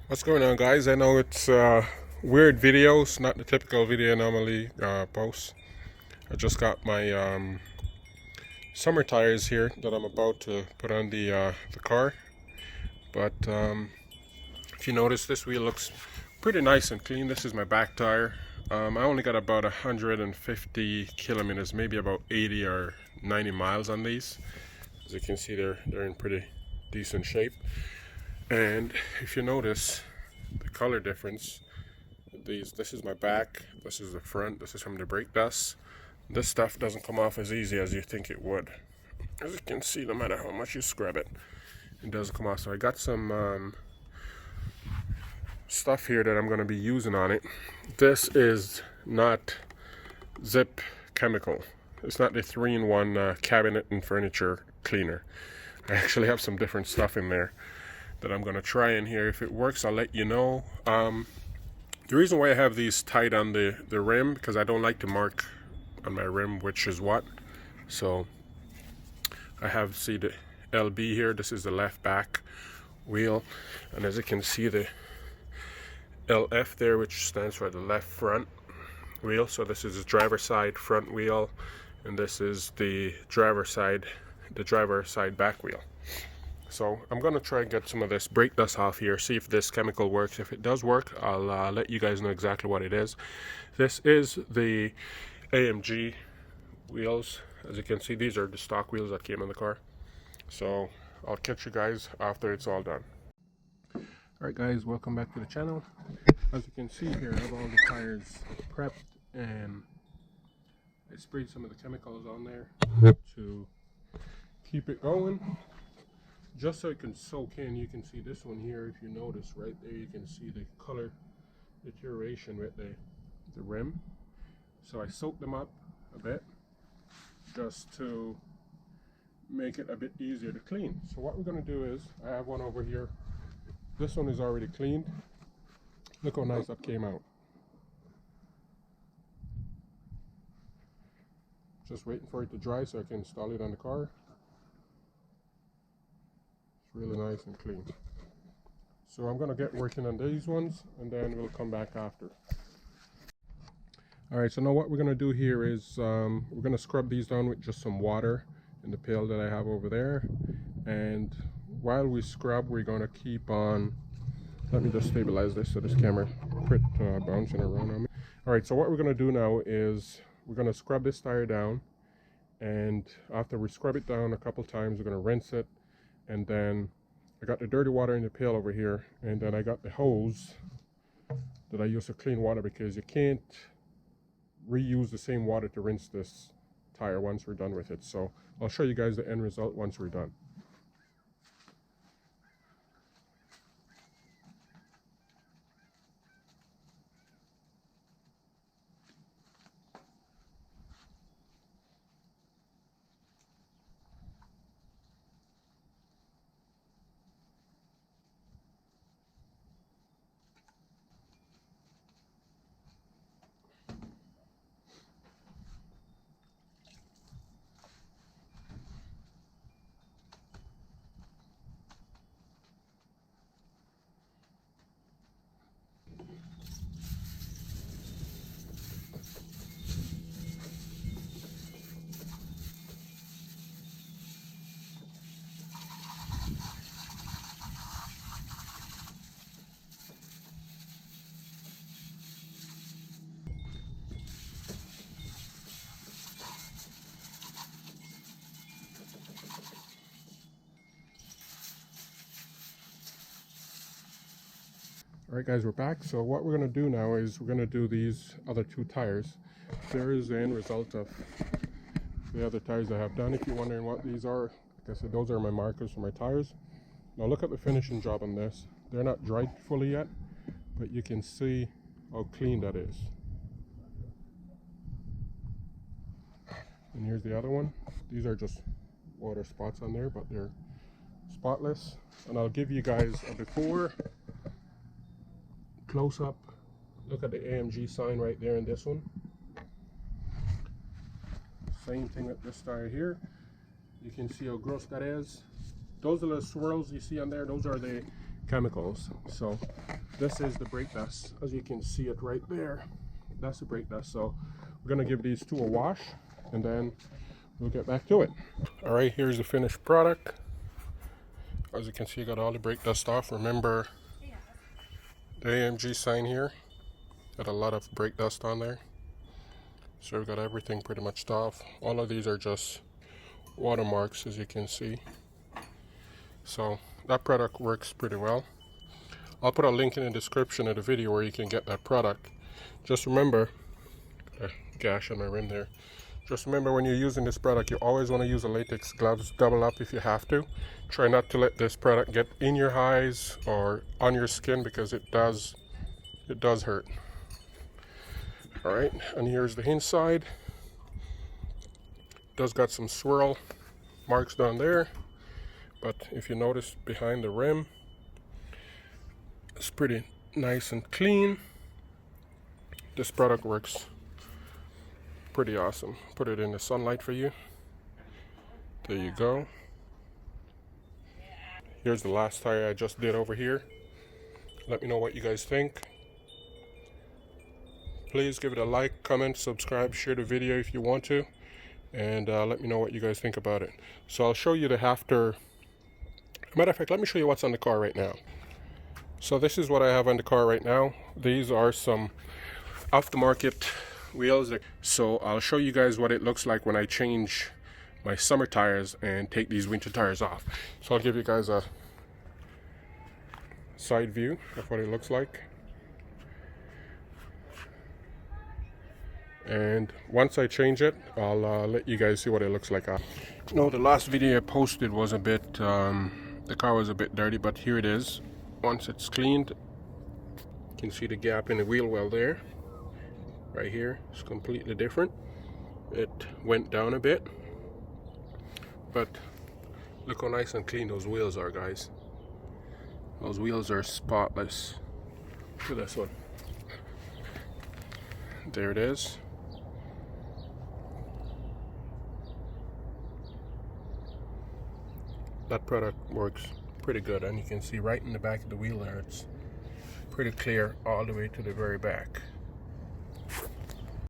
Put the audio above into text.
What's going on, guys? I know it's weird videos, not the typical video I normally post. I just got my summer tires here that I'm about to put on the car. But if you notice, this wheel looks pretty nice and clean. This is my back tire. I only got about 150 kilometers, maybe about 80 or 90 miles on these. As you can see, they're in pretty decent shape. And if you notice the color difference, this is my back, this is the front, this is from the brake dust. This stuff doesn't come off as easy as you think it would. As you can see, no matter how much you scrub it, it doesn't come off. So I got some stuff here that I'm going to be using on it. This is not Zip chemical. It's not the 3-in-1 cabinet and furniture cleaner. I actually have some different stuff in there that I'm going to try in here. If it works, I'll let you know. The reason why I have these tied on the rim, because I don't like to mark on my rim which is what. So I have, see the LB here, this is the left back wheel, and as you can see the LF there, which stands for the left front wheel. So this is the driver side front wheel, and this is the driver side back wheel. So I'm gonna try and get some of this brake dust off here, see if this chemical works. If it does work, I'll let you guys know exactly what it is. This is the AMG wheels. As you can see, these are the stock wheels that came in the car. So I'll catch you guys after it's all done. Alright guys, welcome back to the channel. As you can see here, I have all the tires prepped, and I sprayed some of the chemicals on there to keep it going, just so it can soak in. You can see this one here, if you notice right there, you can see the color deterioration with the rim. So I soaked them up a bit just to make it a bit easier to clean. So what we're going to do is, I have one over here. This one is already cleaned. Look how nice that came out. Just waiting for it to dry so I can install it on the car. It's really nice and clean. So I'm going to get working on these ones, and then we'll come back after. Alright, so now what we're going to do here is we're going to scrub these down with just some water in the pail that I have over there. And while we scrub, we're going to keep on, let me just stabilize this so this camera quit bouncing around on me. Alright, so what we're going to do now is we're going to scrub this tire down, and after we scrub it down a couple times, we're going to rinse it. And then I got the dirty water in the pail over here, and then I got the hose that I use to clean water, because you can't reuse the same water to rinse this tire once we're done with it. So I'll show you guys the end result once we're done. Alright guys, we're back. So what we're going to do now is we're going to do these other two tires. There is the end result of the other tires I have done. If you're wondering what these are, like I said, those are my markers for my tires. Now look at the finishing job on this. They're not dried fully yet, but you can see how clean that is. And here's the other one. These are just water spots on there, but they're spotless. And I'll give you guys a before close up. Look at the AMG sign right there in this one. Same thing with this tire here. You can see how gross that is. Those are the swirls you see on there. Those are the chemicals. So this is the brake dust, as you can see it right there. That's the brake dust. So we're gonna give these two a wash and then we'll get back to it. All right, here's the finished product. As you can see, I got all the brake dust off. Remember the AMG sign here, got a lot of brake dust on there. So we've got everything pretty much off. All of these are just watermarks, as you can see. So that product works pretty well. I'll put a link in the description of the video where you can get that product. Just remember, gash on my rim there. Just remember, when you're using this product, you always want to use the latex gloves. Double up if you have to. Try not to let this product get in your eyes or on your skin, because it does hurt. All right, and here's the inside. Does got some swirl marks down there, but if you notice behind the rim, it's pretty nice and clean. This product works pretty awesome. Put it in the sunlight for you. There you go. Here's the last tire I just did over here. Let me know what you guys think. Please give it a like, comment, subscribe, share the video if you want to, and let me know what you guys think about it. So I'll show you the after. Matter of fact, let me show you what's on the car right now. So this is what I have on the car right now. These are some off-the-market wheels. So I'll show you guys what it looks like when I change my summer tires and take these winter tires off. So I'll give you guys a side view of what it looks like. And once I change it, I'll let you guys see what it looks like. No, the last video I posted was a bit, the car was a bit dirty, but here it is. Once it's cleaned, you can see the gap in the wheel well there. Right here, it's completely different. It went down a bit, but look how nice and clean those wheels are, guys. Those wheels are spotless. Look at this one. There it is. That product works pretty good, and you can see right in the back of the wheel there, it's pretty clear all the way to the very back.